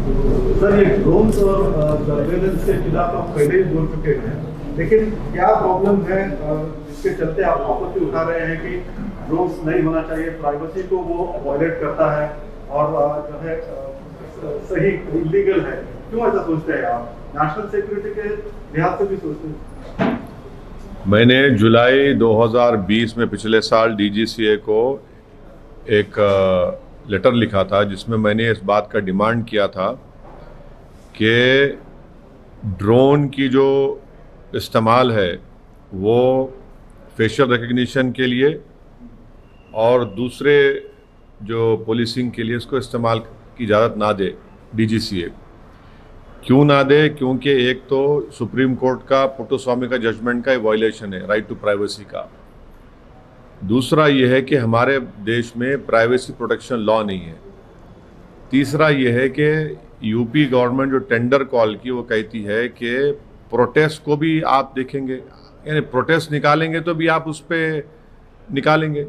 Sir, ये drone और surveillance के खिलाफ आप पहले ही बोल चुके हैं, लेकिन क्या प्रॉब्लम है इसके चलते आप आपत्ति उठा रहे हैं कि ड्रोन्स नहीं होना चाहिए, प्राइवेसी को वो वायलेट करता है और जो है सही इलीगल है। क्यों ऐसा सोचते हैं आप? नेशनल सिक्योरिटी के लिहाज से भी सोचते हैं? मैंने जुलाई 2020 में पिछले साल डीजीसीए को एक लेटर लिखा था जिसमें मैंने इस बात का डिमांड किया था कि ड्रोन की जो इस्तेमाल है वो फेशियल रिकग्निशन के लिए और दूसरे जो पुलिसिंग के लिए इसको इस्तेमाल की इजाज़त ना दे डीजीसीए। क्यों ना दे? क्योंकि एक तो सुप्रीम कोर्ट का पुट्टुस्वामी का जजमेंट का वायलेशन है राइट टू प्राइवेसी का। दूसरा ये है कि हमारे देश में प्राइवेसी प्रोटेक्शन लॉ नहीं है। तीसरा ये है कि यूपी गवर्नमेंट जो टेंडर कॉल की वो कहती है कि प्रोटेस्ट को भी आप देखेंगे, यानी प्रोटेस्ट निकालेंगे तो भी आप उस पर निकालेंगे,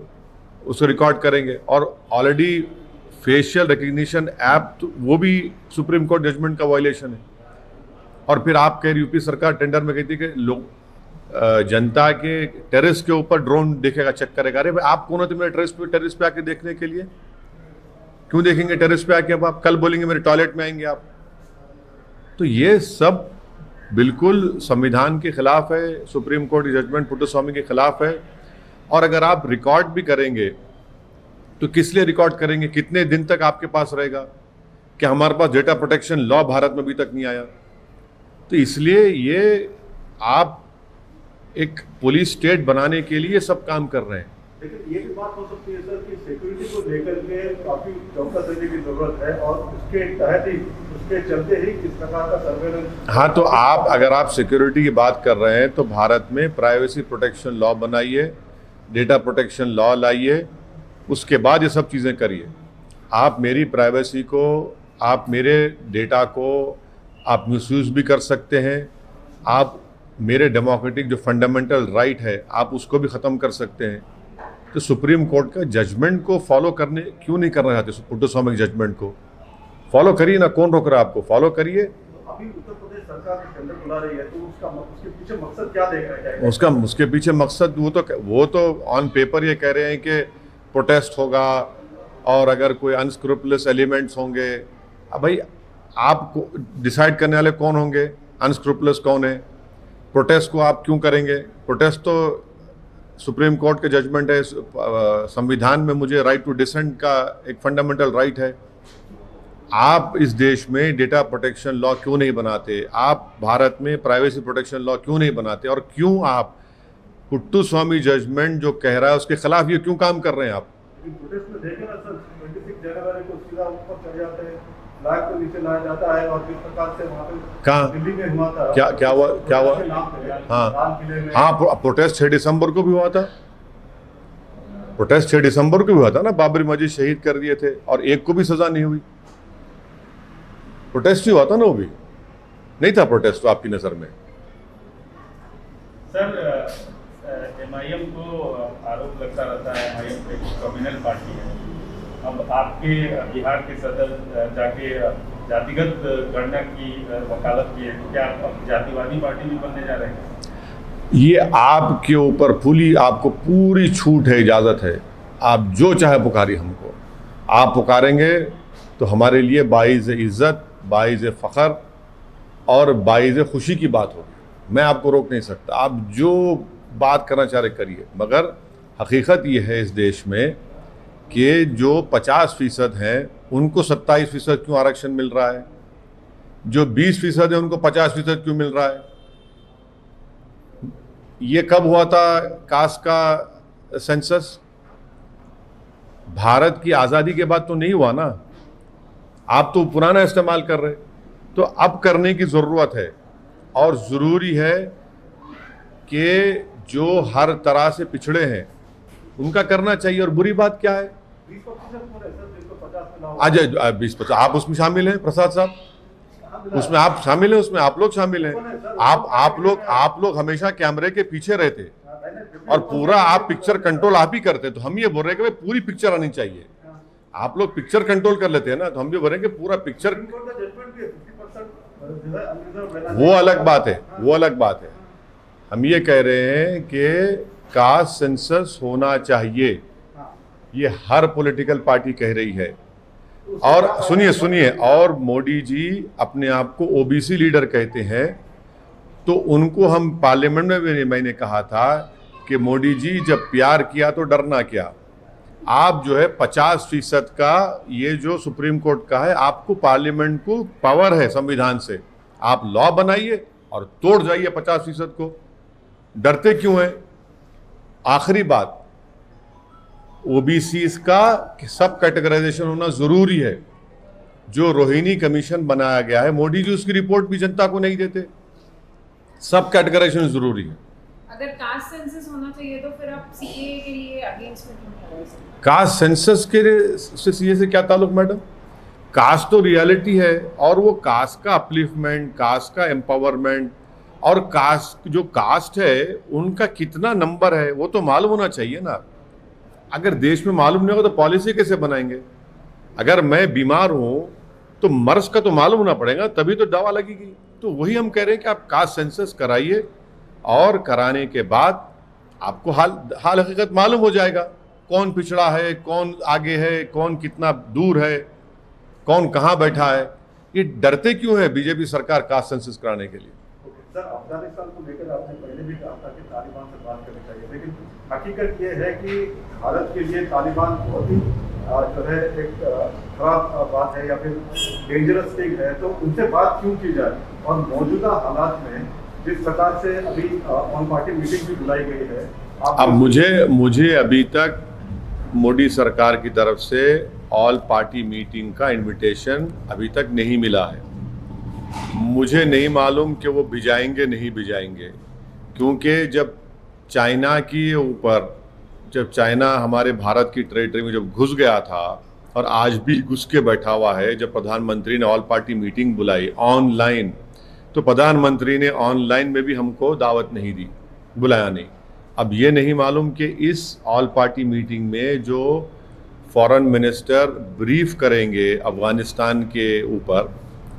उसको रिकॉर्ड करेंगे। और ऑलरेडी फेशियल रिकग्निशन ऐप तो वो भी सुप्रीम कोर्ट जजमेंट का वायलेशन है। और फिर आप कह यूपी सरकार टेंडर में कहती है कि लोग जनता के टेरेस के ऊपर ड्रोन देखेगा, चेक करेगा। अरे भाई, आप कौन होते मेरे टेरेस पे आके देखने के लिए? क्यों देखेंगे टेरेस पे आके? अब आप कल बोलेंगे मेरे टॉयलेट में आएंगे आप। तो ये सब बिल्कुल संविधान के खिलाफ है, सुप्रीम कोर्ट की जजमेंट पुट्टुस्वामी के खिलाफ है। और अगर आप रिकॉर्ड भी करेंगे तो किस लिए रिकॉर्ड करेंगे? कितने दिन तक आपके पास रहेगा? कि हमारे पास डेटा प्रोटेक्शन लॉ भारत में अभी तक नहीं आया। तो इसलिए ये आप एक पुलिस स्टेट बनाने के लिए सब काम कर रहे हैं। लेकिन ये भी बात हो सकती है सर कि सिक्योरिटी को लेकर के काफी चौकस रहने की जरूरत है और उसके तहत ही, उसके चलते ही इस प्रकार का सर्वेलेंस। हाँ, तो आप अगर आप सिक्योरिटी की बात कर रहे हैं तो भारत में प्राइवेसी प्रोटेक्शन लॉ बनाइए, डेटा प्रोटेक्शन लॉ लाइए, उसके बाद ये सब चीज़ें करिए। आप मेरी प्राइवेसी को, आप मेरे डेटा को आप मिसयूज़ भी कर सकते हैं। आप मेरे डेमोक्रेटिक जो फंडामेंटल राइट है आप उसको भी ख़त्म कर सकते हैं। तो सुप्रीम कोर्ट का जजमेंट को फॉलो करने क्यों नहीं करना चाहते? पुट्टुस्वामी के जजमेंट को फॉलो करिए ना, कौन रोक रहा है आपको? फॉलो करिए। अभी उत्तर प्रदेश सरकार टेंडर बुला रही है तो उसके पीछे मकसद क्या देख रहे हैं? उसके पीछे मकसद वो तो ऑन पेपर ये कह रहे हैं कि प्रोटेस्ट होगा और अगर कोई अनस्क्रूपुलस एलिमेंट्स होंगे। अब भाई, आपको डिसाइड करने वाले कौन होंगे? अनस्क्रूपुलस कौन है? प्रोटेस्ट को आप क्यों करेंगे? प्रोटेस्ट तो सुप्रीम कोर्ट के जजमेंट है, संविधान में मुझे राइट टू डिसेंट का एक फंडामेंटल राइट है। आप इस देश में डेटा प्रोटेक्शन लॉ क्यों नहीं बनाते? आप भारत में प्राइवेसी प्रोटेक्शन लॉ क्यों नहीं बनाते? और क्यों आप पुट्टुस्वामी जजमेंट जो कह रहा है उसके खिलाफ ये क्यों काम कर रहे हैं आप? प्रोटेस्ट में देखें ना सर, 26 जनवरी को सीधा ऊपर चढ़ जाते हैं, फ्लैग को नीचे लाया जाता है और जिस प्रकार से वहाँ पे कहाँ दिल्ली में हुआ था। क्या हुआ? हाँ, प्रोटेस्ट 6 दिसंबर को भी हुआ था। प्रोटेस्ट 6 दिसंबर को भी हुआ था ना, बाबरी मस्जिद शहीद कर दिए थे और एक को भी सजा नहीं हुई। प्रोटेस्ट ही हुआ था ना, वो भी नहीं था प्रोटेस्ट तो आपकी नजर में? सर, एमआईएम को आरोप लगता रहता है एमआईएम एक कम्युनल पार्टी है। अब आपके बिहार के सदर जाके जातिगत गणना की वकालत की है, क्या आप अब जातिवादी पार्टी भी बनने जा रहे हैं? ये आपके ऊपर आपको पूरी छूट है, इजाज़त है। आप जो चाहे पुकारिए हमको। आप पुकारेंगे तो हमारे लिए बाइज़ इज़्ज़त, बाइज़ फ़ख्र और बाइज़ खुशी की बात होगी। मैं आपको रोक नहीं सकता, आप जो बात करना चाह रहे करिए। मगर हकीकत ये है इस देश में कि जो 50% हैं उनको 27% क्यों आरक्षण मिल रहा है? जो 20% है उनको 50% क्यों मिल रहा है? ये कब हुआ था कास्ट का सेंसस? भारत की आज़ादी के बाद तो नहीं हुआ ना। आप तो पुराना इस्तेमाल कर रहे। तो अब करने की ज़रूरत है और ज़रूरी है कि जो हर तरह से पिछड़े हैं उनका करना चाहिए। और बुरी बात क्या है? 20% आप उसमें शामिल हैं, प्रसाद साहब, उसमें आप शामिल हैं, उसमें आप लोग शामिल हैं। आप लोग हमेशा कैमरे के पीछे रहते और पूरा आप पिक्चर कंट्रोल आप ही करते। तो हम ये बोल रहे हैं कि भाई पूरी पिक्चर आनी चाहिए। आप लोग पिक्चर कंट्रोल कर लेते हैं ना, तो हम भी बोलेंगे पूरा पिक्चर। सुप्रीम कोर्ट का जजमेंट भी है 50% जो है unreserved रहना वो चाहिए। अलग बात है, वो अलग बात है। हम ये कह रहे हैं कि कास्ट सेंसस होना चाहिए, हाँ। ये हर पॉलिटिकल पार्टी कह रही है। तो और उसके सुनिए बाद- सुनिए, और मोदी जी अपने आप को ओबीसी लीडर कहते हैं, तो उनको हम पार्लियामेंट में भी मैंने कहा था कि मोदी जी जब प्यार किया तो डरना क्या। आप जो है 50% का ये जो सुप्रीम कोर्ट का है, आपको पार्लियामेंट को पावर है संविधान से, आप लॉ बनाइए और तोड़ जाइए 50% को, डरते क्यों हैं। आखिरी बात, ओबीसी का सब कैटेगराइजेशन होना जरूरी है। जो रोहिणी कमीशन बनाया गया है, मोदी जी उसकी रिपोर्ट भी जनता को नहीं देते। सब कैटेगराइजेशन जरूरी है। अगर कास्ट सेंसस होना चाहिए तो फिर आप सीएए के लिए अगेंस्ट में क्यों खड़े हो सकते? कास्ट सेंसस के से सीए से क्या ताल्लुक मैडम। कास्ट तो रियलिटी है, और वो कास्ट का अपलिफ्टमेंट, कास्ट का एम्पावरमेंट, और कास्ट जो कास्ट है उनका कितना नंबर है वो तो मालूम होना चाहिए ना। अगर देश में मालूम नहीं होगा तो पॉलिसी कैसे बनाएंगे। अगर मैं बीमार हूं तो मर्ज का तो मालूम होना पड़ेगा, तभी तो दवा लगेगी। तो वही हम कह रहे हैं कि आप कास्ट सेंसस कराइए, और कराने के बाद आपको हाल हकीकत मालूम हो जाएगा, कौन पिछड़ा है, कौन आगे है, कौन कितना दूर है, कौन कहाँ बैठा है। ये डरते क्यों है बीजेपी सरकार कास्ट सेंसस कराने के लिए। ओके, सर अफगानिस्तान को लेकर आपने पहले भी कहा था कि तालिबान से बात करनी चाहिए, लेकिन हकीकत ये है कि भारत के लिए तालिबान बहुत ही जो है एक खराब बात है या फिर डेंजरस थिंग है, तो उनसे बात क्यों की जाए। और मौजूदा हालात में जिस प्रकार से अभी ऑन पार्टी मीटिंग भी बुलाई गई है, अब मुझे अभी तक मोदी सरकार की तरफ से ऑल पार्टी मीटिंग का इनविटेशन अभी तक नहीं मिला है। मुझे नहीं मालूम कि वो भिजाएंगे नहीं भिजाएंगे, क्योंकि जब चाइना की ऊपर, जब चाइना हमारे भारत की टेरिटरी में जब घुस गया था, और आज भी घुस के बैठा हुआ है, जब प्रधानमंत्री ने ऑल पार्टी मीटिंग बुलाई ऑनलाइन, तो प्रधानमंत्री ने ऑनलाइन में भी हमको दावत नहीं दी, बुलाया नहीं। अब ये नहीं मालूम कि इस ऑल पार्टी मीटिंग में जो फॉरेन मिनिस्टर ब्रीफ करेंगे अफगानिस्तान के ऊपर,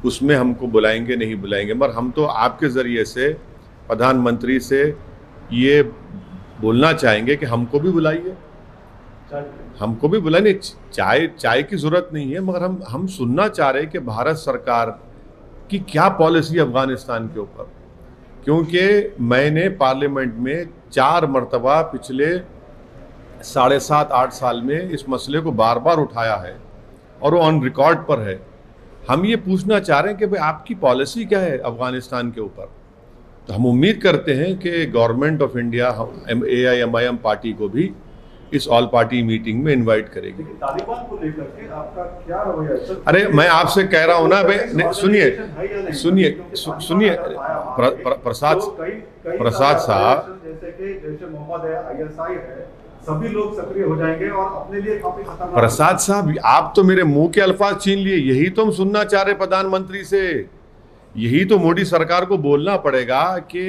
उसमें हमको बुलाएंगे नहीं बुलाएंगे। मगर हम तो आपके ज़रिए से प्रधानमंत्री से ये बोलना चाहेंगे कि हमको भी बुलाइए, हमको भी बुलाइए। चाय की ज़रूरत नहीं है, मगर हम सुनना चाह रहे हैं कि भारत सरकार की क्या पॉलिसी अफगानिस्तान के ऊपर। क्योंकि मैंने पार्लियामेंट में 4 मरतबा पिछले 7.5-8 साल में इस मसले को बार बार उठाया है, और वो ऑन रिकॉर्ड पर है। हम ये पूछना चाह रहे हैं कि भाई आपकी पॉलिसी क्या है अफगानिस्तान के ऊपर। तो हम उम्मीद करते हैं कि government of India AIMIM party को भी इस ऑल पार्टी मीटिंग में इनवाइट करेगी। लेकिन तालिबान को लेकर के आपका क्या रवैया है सर? अरे मैं आपसे कह रहा हूं ना भाई, सुनिए प्रसाद साहब, जैसे कि जैसे मोहम्मद है, ISI है, सभी लोग सक्रिय हो जाएंगे और अपने लिए काफी खतरनाक। प्रसाद साहब, आप तो मेरे मुंह के अल्फाज छीन लिए। यही तो हम सुनना चाह रहे प्रधानमंत्री से, यही तो मोदी सरकार को बोलना पड़ेगा कि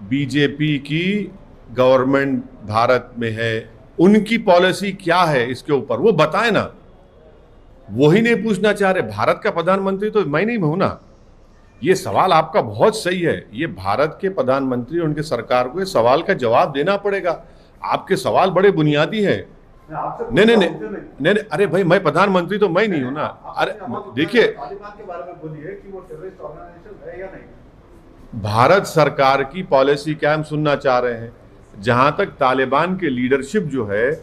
बीजेपी की गवर्नमेंट भारत में है, उनकी पॉलिसी क्या है इसके ऊपर, वो बताए ना। वही नहीं पूछना चाह रहे। भारत का प्रधानमंत्री तो मैं नहीं हूं ना। ये सवाल आपका बहुत सही है, ये भारत के प्रधानमंत्री और उनके सरकार को ये सवाल का जवाब देना पड़ेगा। आपके सवाल बड़े बुनियादी हैं। नहीं, अरे भाई मैं प्रधानमंत्री तो मैं नहीं हूं ना। अरे देखिए, तालिबान के बारे में बोलिए कि वो टेररिस्ट ऑर्गेनाइजेशन है या नहीं। भारत सरकार की पॉलिसी क्या हम सुनना चाह रहे हैं। जहां तक तालिबान के लीडरशिप जो है,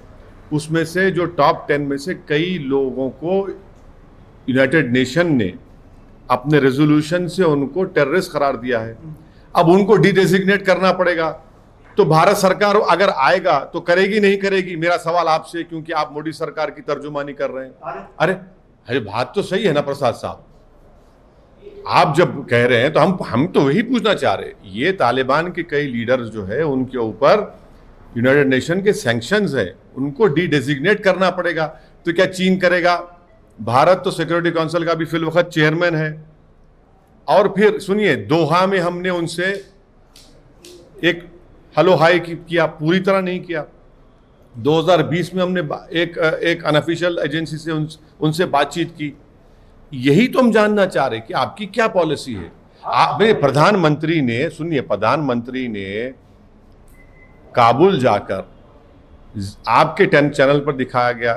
उसमें से जो टॉप 10 में से कई लोगों को यूनाइटेड नेशन ने अपने रेजोल्यूशन से उनको टेररिस्ट करार दिया है। अब उनको डिडेजिग्नेट करना पड़ेगा। तो भारत सरकार अगर आएगा तो करेगी नहीं करेगी, मेरा सवाल आपसे, क्योंकि आप मोदी सरकार की तर्जुमानी कर रहे हैं। अरे बात तो सही है ना प्रसाद साहब, आप जब कह रहे हैं तो हम तो वही पूछना चाह रहे हैं। ये तालिबान के कई लीडर्स जो है उनके ऊपर यूनाइटेड नेशन के सैंक्शंस है, उनको डिडेजिग्नेट करना पड़ेगा। तो क्या चीन करेगा? भारत तो सिक्योरिटी काउंसिल का भी फिल वक्त चेयरमैन है। और फिर सुनिए, दोहा में हमने उनसे एक हेलो हाय किया, पूरी तरह नहीं किया। 2020 में हमने एक अनऑफिशियल एजेंसी से उनसे बातचीत की। यही तो हम जानना चाह रहे कि आपकी क्या पॉलिसी है। प्रधानमंत्री ने, सुनिए, प्रधानमंत्री ने काबुल जाकर आपके चैनल पर दिखाया गया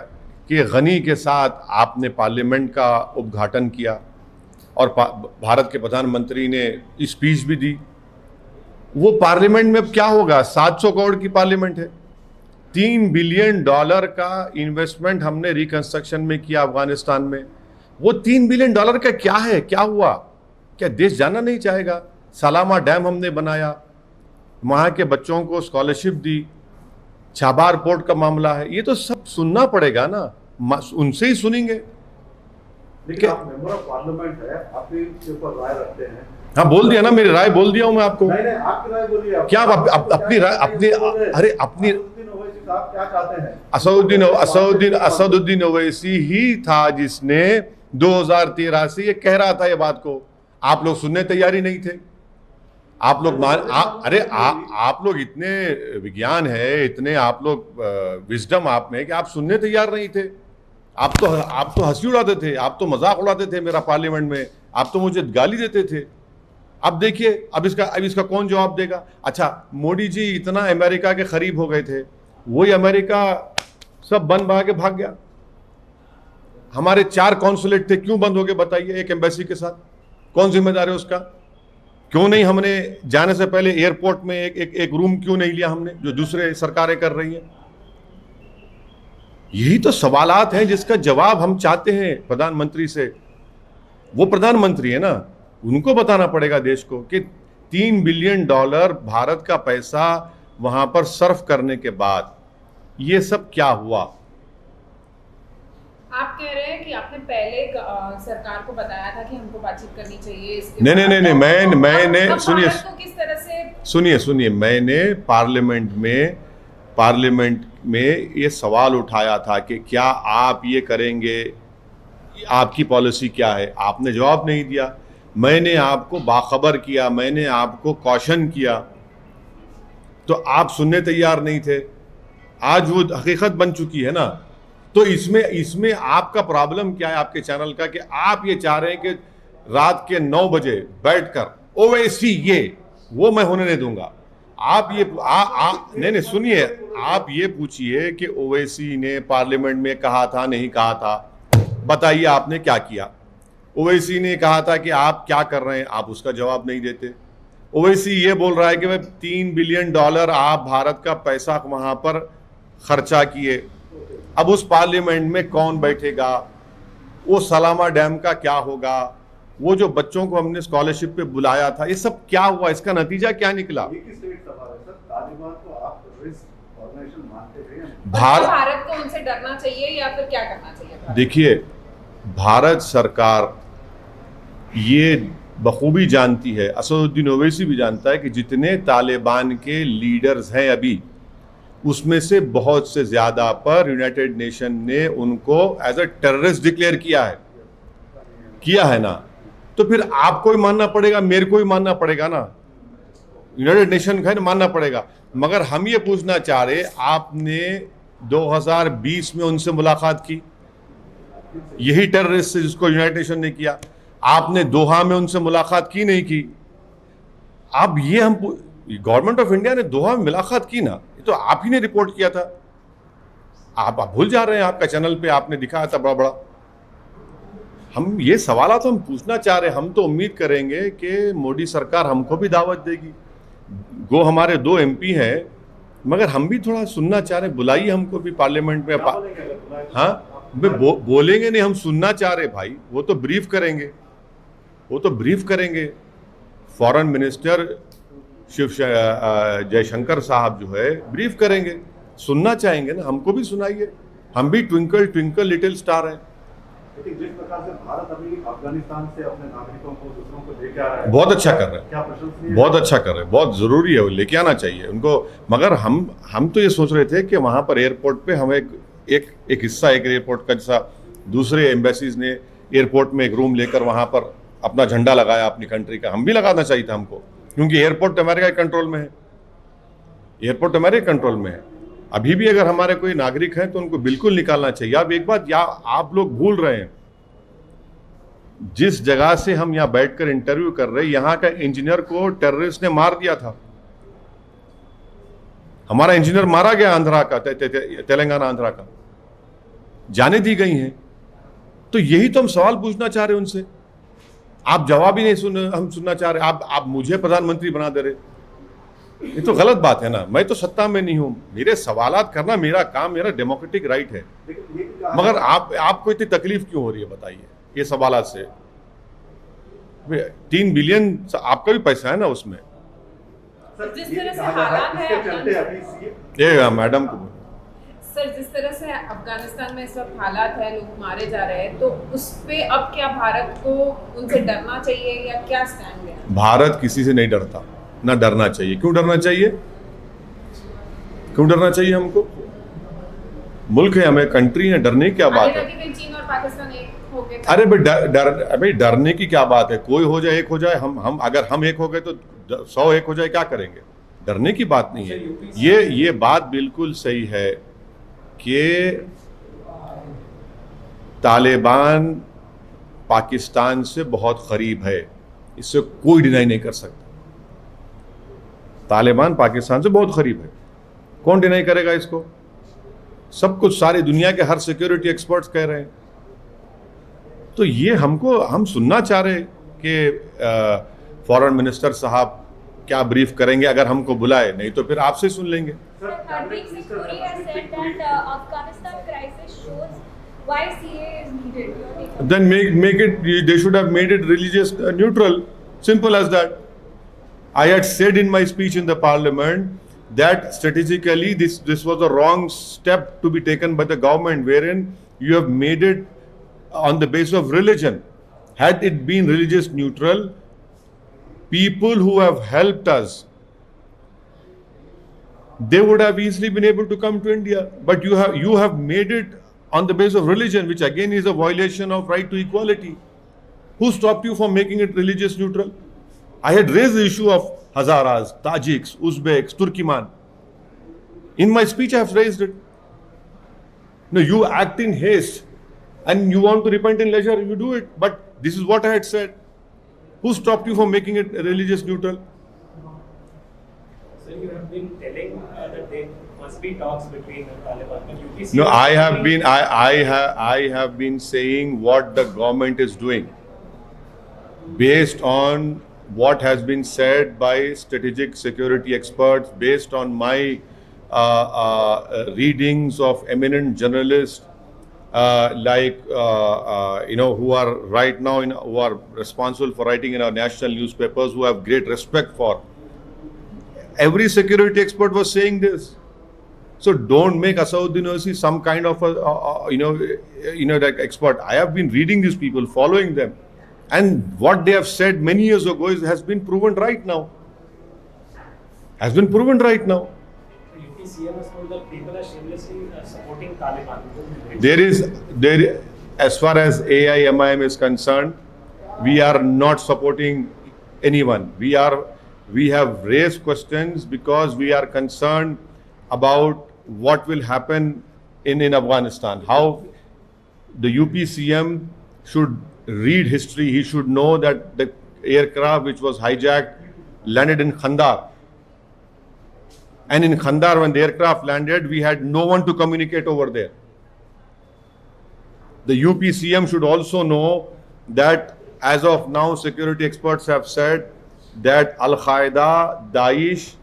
कि गनी के साथ आपने पार्लियामेंट का उद्घाटन किया और भारत के प्रधानमंत्री ने स्पीच भी दी। वो पार्लियामेंट में अब क्या होगा? 700 करोड़ की पार्लियामेंट है। $3 बिलियन का इन्वेस्टमेंट हमने रिकंस्ट्रक्शन में किया अफगानिस्तान में। वो $3 बिलियन का क्या है? क्या हुआ? क्या देश जाना नहीं चाहेगा? सलामा डैम हमने बनाया, वहाँ के बच्चों को स्कॉलरशिप दी, छाबार पोर्ट का मामला है। ये तो सब सुनना पड़ेगा ना, उनसे ही सुनेंगे। लेकिन आप मेंबर ऑफ पार्लियामेंट है, आपके ऊपर राय रखते हैं। हाँ, बोल दिया ना, मेरी राय बोल दिया हूं मैं आपको। नहीं, आपकी राय बोलिए। क्या आप अपनी राय, अपनी आप क्या चाहते हैं? असदुद्दीन ओवैसी ही था जिसने 2013 से ये कह रहा था ये बात को। आप लोग सुनने तैयारी नहीं थे। आप लोग आप लोग इतने विज्ञान है, इतने आप लोग विजडम आप में कि आप सुनने तैयार नहीं थे। आप तो हंसी उड़ाते थे, आप तो मजाक उड़ाते थे मेरा पार्लियामेंट में, आप तो मुझे गाली देते थे। अब देखिए, अब इसका कौन जवाब देगा? अच्छा, मोदी जी इतना अमेरिका के करीब हो गए थे, वही अमेरिका सब बंद बना के भाग गया। हमारे 4 कॉन्सुलेट थे, क्यों बंद हो गए बताइए? एक एम्बेसी के साथ कौन जिम्मेदार है उसका? क्यों नहीं हमने जाने से पहले एयरपोर्ट में एक रूम क्यों नहीं लिया हमने, जो दूसरे सरकारें कर रही हैं? यही तो सवालात हैं जिसका जवाब हम चाहते हैं प्रधानमंत्री से। वो प्रधानमंत्री है ना, उनको बताना पड़ेगा देश को कि $3 बिलियन भारत का पैसा वहां पर सर्व करने के बाद ये सब क्या हुआ। आप कह रहे हैं कि आपने पहले सरकार को बताया था कि हमको बातचीत करनी चाहिए इसके नहीं, मैंने अब सुनिए, भारत को किस तरह से सुनिए, मैंने पार्लियामेंट में ये सवाल उठाया था कि क्या आप ये करेंगे, आपकी पॉलिसी क्या है? आपने जवाब नहीं दिया। मैंने आपको बाखबर किया, मैंने आपको कॉशन किया, तो आप सुनने तैयार नहीं थे। आज वो हकीकत बन चुकी है ना। तो इसमें आपका प्रॉब्लम क्या है आपके चैनल का, कि आप ये चाह रहे हैं कि रात के 9 बजे बैठकर ओवैसी ये वो मैं होने नहीं दूंगा। आप ये नहीं, सुनिए, आप ये पूछिए कि ओवैसी ने पार्लियामेंट में कहा था नहीं कहा था, बताइए आपने क्या किया? ओवैसी ने कहा था कि आप क्या कर रहे हैं, आप उसका जवाब नहीं देते। ओवैसी ये बोल रहा है कि भाई $3 बिलियन आप भारत का पैसा वहां पर खर्चा किए। अब उस पार्लियामेंट में कौन बैठेगा? वो सलामा डैम का क्या होगा? वो जो बच्चों को हमने स्कॉलरशिप पे बुलाया था, ये सब क्या हुआ? इसका नतीजा क्या निकला? भारत को उनसे डरना चाहिए या फिर क्या करना चाहिए? देखिए, भारत सरकार ये बखूबी जानती है, असदुद्दीन ओवैसी भी जानता है कि जितने तालिबान के लीडर्स हैं अभी, उसमें से बहुत से ज्यादा पर यूनाइटेड नेशन ने उनको एज अ टेररिस्ट डिक्लेयर किया है ना। तो फिर आपको ही मानना पड़ेगा, मेरे को ही मानना पड़ेगा ना, यूनाइटेड नेशन का मानना पड़ेगा। मगर हम ये पूछना चाह रहे, आपने 2020 में उनसे मुलाकात की, यही टेररिस्ट से जिसको यूनाइटेड नेशन ने किया। आपने दोहा में उनसे मुलाकात की नहीं की। अब ये हम गवर्नमेंट ऑफ इंडिया ने दोहा में मुलाकात की ना, ये तो आप ही ने रिपोर्ट किया था। आप भूल जा रहे हैं, आपका चैनल पे आपने दिखाया था बड़ा बड़ा। हम ये सवाल तो हम पूछना चाह रहे हैं। हम तो उम्मीद करेंगे कि मोदी सरकार हमको भी दावत देगी। गो हमारे 2 MP हैं, मगर हम भी थोड़ा सुनना चाह रहे हैं। बुलाइए हमको भी पार्लियामेंट में। हाँ, बोलेंगे नहीं, हम सुनना चाह रहे भाई। वो तो ब्रीफ करेंगे। फॉरेन मिनिस्टर जयशंकर साहब जो है ब्रीफ करेंगे, सुनना चाहेंगे ना, हमको भी सुनाइए। हम भी ट्विंकल ट्विंकल लिटिल स्टार हैं। लेकिन जिस प्रकार से भारत अभी अफगानिस्तान से अपने नागरिकों को, दूसरों को लेके आ रहा है, बहुत अच्छा कर रहे हैं, क्या प्रशंसनीय, बहुत अच्छा कर रहे हैं, बहुत जरूरी है, वो लेके आना चाहिए उनको। मगर हम तो ये सोच रहे थे कि वहां पर एयरपोर्ट पे हम एक हिस्सा, एक एयरपोर्ट का, जैसा दूसरे एम्बेसीज ने एयरपोर्ट में एक रूम लेकर वहां पर अपना झंडा लगाया अपनी कंट्री का, हम भी लगाना चाहिए था हमको, क्योंकि एयरपोर्ट अमेरिका के कंट्रोल में है। एयरपोर्ट अमेरिका कंट्रोल में है। अभी भी अगर हमारे कोई नागरिक हैं तो उनको बिल्कुल निकालना चाहिए। अब एक बात या आप लोग भूल रहे हैं, जिस जगह से हम यहाँ बैठकर इंटरव्यू कर रहे हैं, यहाँ का इंजीनियर को टेररिस्ट ने मार दिया था। हमारा इंजीनियर मारा गया आंध्रा का, तेलंगाना आंध्रा का, जाने दी गई हैं। तो यही तो हम सवाल पूछना चाह रहे हैं उनसे, आप जवाब ही नहीं हम सुनना चाह रहे। आप मुझे प्रधानमंत्री बना दे रहे, ये तो गलत बात है ना। मैं तो सत्ता में नहीं हूं, मेरे सवालात करना मेरा काम, मेरा डेमोक्रेटिक राइट है। मगर आपको इतनी तकलीफ क्यों हो रही है बताइए ये सवालात से? 3 बिलियन आपका भी पैसा है ना उसमें। जिस तरह से हालात है ये मैडम को सर, जिस तरह से अफगानिस्तान में इस वक्त हालात है, लोग मारे जा रहे हैं, तो उस पे अब क्या भारत को उनसे डरना चाहिए या क्या स्टैंड है? भारत किसी से नहीं डरता, ना डरना चाहिए। क्यों डरना चाहिए? क्यों डरना चाहिए हमको? मुल्क है, हमें कंट्री है, डरने की क्या बात है? चीन और पाकिस्तान एक हो गए। अरे भाई डरने की क्या बात है? कोई हो जाए, एक हो जाए, हम अगर हम एक हो गए तो 100 एक हो जाए, क्या करेंगे? डरने की बात नहीं है। ये बात बिल्कुल सही है कि तालिबान पाकिस्तान से बहुत करीब है, इससे कोई डिनाई नहीं कर सकता। तालिबान पाकिस्तान से बहुत करीब है, कौन डिनाई करेगा इसको? सब कुछ सारी दुनिया के हर सिक्योरिटी एक्सपर्ट्स कह रहे हैं। तो ये हम सुनना चाह रहे कि फॉरेन मिनिस्टर साहब क्या ब्रीफ करेंगे अगर हमको बुलाए, नहीं तो फिर आपसे सुन लेंगे। Hardeep Singh Puri has said that Afghanistan crisis shows why CAA is needed. Then make it. They should have made it religious neutral. Simple as that. I had said in my speech in the parliament that strategically this was a wrong step to be taken by the government, wherein you have made it on the basis of religion. Had it been religious neutral, people who have helped us, they would have easily been able to come to India. But you have made it on the basis of religion, which again is a violation of right to equality. Who stopped you from making it religious neutral? I had raised the issue of Hazaras, Tajiks, Uzbeks, Turkiman. In my speech I have raised it. No, you act in haste and you want to repent in leisure, you do it. But this is what I had said. Who stopped you from making it religious neutral? So you have been telling that there must be talks between the Taliban and UPC. No, I have been saying what the government is doing based on what has been said by strategic security experts, based on my readings of eminent journalists who are right now who are responsible for writing in our national newspapers, who have great respect for. Every security expert was saying this. So don't make Asauddin Owaisi some kind of like expert. I have been reading these people, following them, and what they have said many years ago has been proven right now. Has been proven right now. The UPCM has told that people are shamelessly supporting Taliban. As far as AIMIM is concerned, we are not supporting anyone. We have raised questions because we are concerned about what will happen in Afghanistan. How the UPCM should read history. He should know that the aircraft which was hijacked landed in Khandar. And in Khandar, when the aircraft landed, we had no one to communicate over there. The UPCM should also know that as of now, security experts have said that Al-Qaeda, Daesh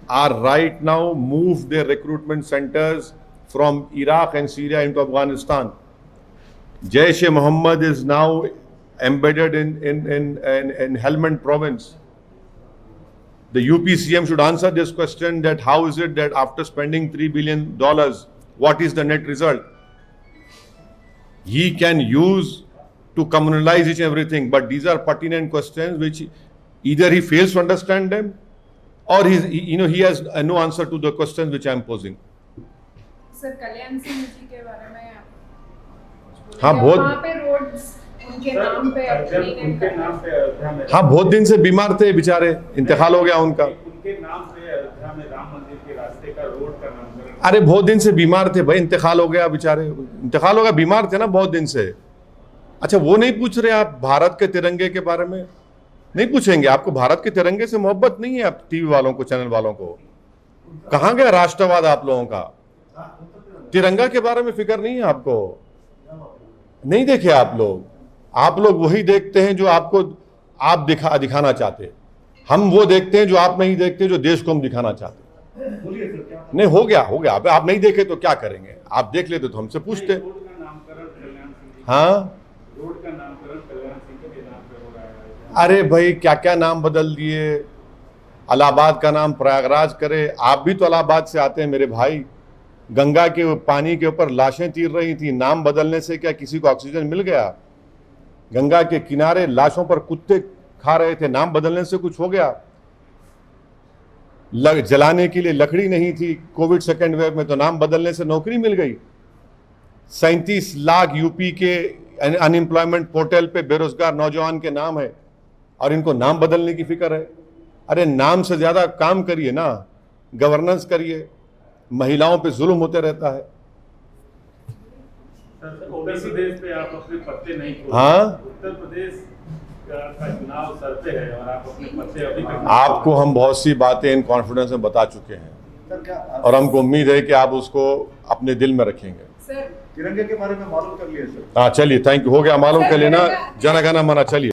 are right now moved their recruitment centers from Iraq and Syria into Afghanistan. Jaish-e-Mohammed is now embedded in Helmand province. The UPCM should answer this question, that how is it that after spending $3 billion, what is the net result? He can use to communalize each and everything, but these are pertinent questions which either he fails to understand them, or he has no answer to the questions which I am posing. Sir Kalyan Singh ji के बारे में हाँ, बहुत वहाँ पे roads उनके नाम पे उनके नाम पे अयोध्या में हाँ बहुत दिन से बीमार थे बेचारे, इंतकाल हो गया उनका। उनके नाम पे अयोध्या में राम मंदिर के रास्ते का रोड का नामकरण अरे बहुत दिन से बीमार थे भाई, इंतकाल हो गया बेचारे, इंतकाल हो गया, बीमार थे ना बहुत दिन से। अच्छा वो नहीं पूछ रहे आप भारत के तिरंगे के बारे में? नहीं पूछेंगे? आपको भारत के तिरंगे से मोहब्बत नहीं है? आप टीवी वालों को, चैनल वालों को, कहाँ गया राष्ट्रवाद आप लोगों का? तिरंगा के बारे में फिक्र नहीं है आपको? नहीं देखे आप लोग वही देखते हैं जो आपको आप दिखाना चाहते। हम वो देखते हैं जो आप नहीं देखते, जो देश को हम दिखाना चाहते। बोलिए सर, क्या नहीं हो गया। अब आप नहीं देखे तो क्या करेंगे? आप देख लेते तो हमसे पूछते। रोड का नामकरण कल्याण सिंह, हाँ रोड का नामकरण कल्याण सिंह के नाम पे हो रहा है। अरे भाई क्या क्या नाम बदल दिए, इलाहाबाद का नाम प्रयागराज करे। आप भी तो इलाहाबाद से आते हैं मेरे भाई। गंगा के पानी के ऊपर लाशें तीर रही थी, नाम बदलने से क्या किसी को ऑक्सीजन मिल गया? गंगा के किनारे लाशों पर कुत्ते खा रहे थे, नाम बदलने से कुछ हो गया? जलाने के लिए लकड़ी नहीं थी कोविड सेकेंड वेव में, तो नाम बदलने से नौकरी मिल गई। 37 लाख यूपी के अनएम्प्लॉयमेंट पोर्टल पे बेरोजगार नौजवान के नाम है और इनको नाम बदलने की फिक्र है। अरे नाम से ज्यादा काम करिए ना, गवर्नेंस करिए। महिलाओं पे जुल्म होते रहता है। सर, उत्तर प्रदेश पे आप अपने पत्ते नहीं खोल। हाँ? उत्तर प्रदेश का चुनाव सर पे है और आप अपने पत्ते अभी तक आपको हम बहुत सी बातें इन कॉन्फिडेंस में बता चुके हैं सर, क्या और हमको उम्मीद है कि आप उसको अपने दिल में रखेंगे। सर तिरंगे के बारे में मालूम कर लिए सर? हाँ चलिए, थैंक यू, हो गया मालूम कर लेना। जन गण मन, चलिए।